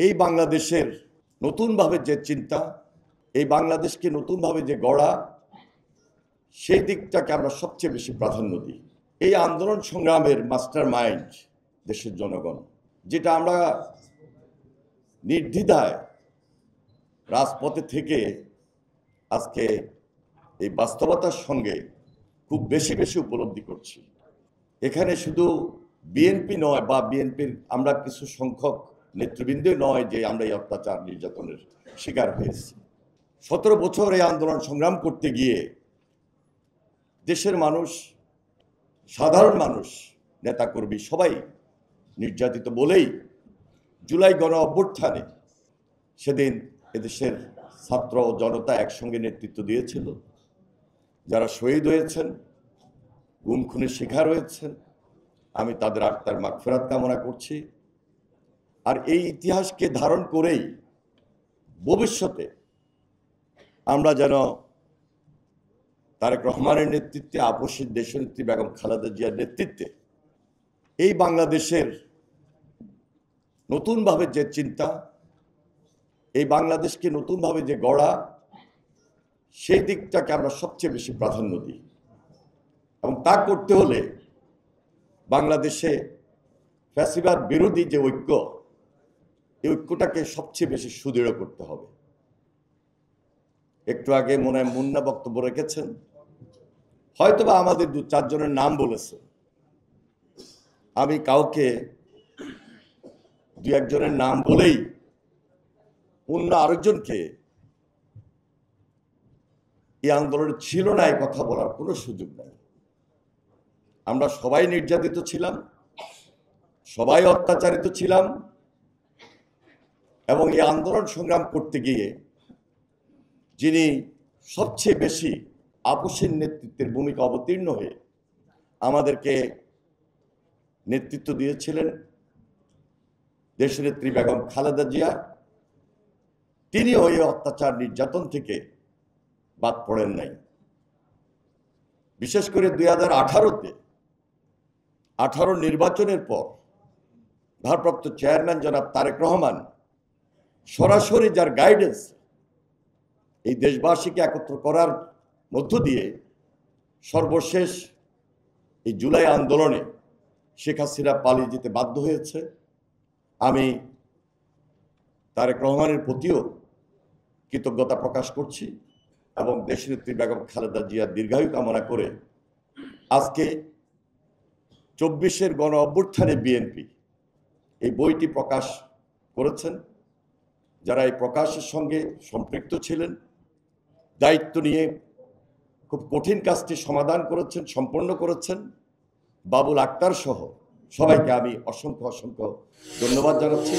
এই বাংলাদেশের নতুনভাবে যে চিন্তা, এই বাংলাদেশকে নতুনভাবে যে গড়া, সেই দিকটাকে আমরা সবচেয়ে বেশি প্রাধান্য দিই। এই আন্দোলন সংগ্রামের মাস্টার মাইন্ড দেশের জনগণ, যেটা আমরা নির্দ্বিধায় রাজপথে থেকে আজকে এই বাস্তবতার সঙ্গে খুব বেশি বেশি উপলব্ধি করছি। এখানে শুধু বিএনপি নয় বা বিএনপির আমরা কিছু সংখ্যক নেতৃবৃন্দ নয় যে আমরা এই অত্যাচার নির্যাতনের শিকার হয়েছি। 17 বছর এই আন্দোলন সংগ্রাম করতে গিয়ে দেশের মানুষ, সাধারণ মানুষ, নেতাকর্মী সবাই নির্যাতিত বলেই জুলাই গণ অভ্যুত্থানে সেদিন এদেশের ছাত্র জনতা একসঙ্গে নেতৃত্ব দিয়েছিল। যারা শহীদ হয়েছেন, গুম খুনের শিকার হয়েছেন, আমি তাদের আত্মার মাগফিরাত কামনা করছি। আর এই ইতিহাসকে ধারণ করেই ভবিষ্যতে আমরা যেন তারেক রহমানের নেতৃত্বে, আপসের দেশনেত্রী বেগম খালেদা জিয়ার নেতৃত্বে এই বাংলাদেশের নতুনভাবে যে চিন্তা, এই বাংলাদেশকে নতুনভাবে যে গড়া, সেই দিকটাকে আমরা সবচেয়ে বেশি প্রাধান্য দিই। এবং তা করতে হলে বাংলাদেশে ফ্যাসিবাদ বিরোধী যে ঐক্য, এই ঐক্যটাকে সবচেয়ে বেশি সুদৃঢ় করতে হবে। একটু আগে মনে হয় মুন্না বক্তব্য রেখেছেন, হয়তোবা আমাদের 2-4 জনের নাম বলেছে। আমি কাউকে 2-1 জনের নাম বলেই অন্য আরেকজনকে এই আন্দোলনে ছিল না এই কথা বলার কোনো সুযোগ নাই। আমরা সবাই নির্যাতিত ছিলাম, সবাই অত্যাচারিত ছিলাম, এবং এই আন্দোলন সংগ্রাম করতে গিয়ে যিনি সবচেয়ে বেশি আপসের নেতৃত্বের ভূমিকা অবতীর্ণ হয়ে আমাদেরকে নেতৃত্ব দিয়েছিলেন দেশনেত্রী বেগম খালেদা জিয়া, তিনিও এই অত্যাচার নির্যাতন থেকে বাদ পড়েন নাই। বিশেষ করে 2018-তে 18 নির্বাচনের পর ভারপ্রাপ্ত চেয়ারম্যান জনাব তারেক রহমান সরাসরি যার গাইডেন্স এই দেশবাসীকে একত্র করার মধ্য দিয়ে সর্বশেষ এই জুলাই আন্দোলনে শেখ হাসিনা পালিয়ে যেতে বাধ্য হয়েছে। আমি তারেক রহমানের প্রতিও কৃতজ্ঞতা প্রকাশ করছি এবং দেশনেত্রী বেগম খালেদা জিয়ার দীর্ঘায়ু কামনা করে আজকে 24-এর গণ অভ্যুত্থানে বিএনপি এই বইটি প্রকাশ করেছেন। যারা এই প্রকাশের সঙ্গে সম্পৃক্ত ছিলেন, দায়িত্ব নিয়ে খুব কঠিন কাজটি সমাধান করেছেন, সম্পন্ন করেছেন, বাবুল আক্তার সহ সবাইকে আমি অসংখ্য অসংখ্য ধন্যবাদ জানাচ্ছি।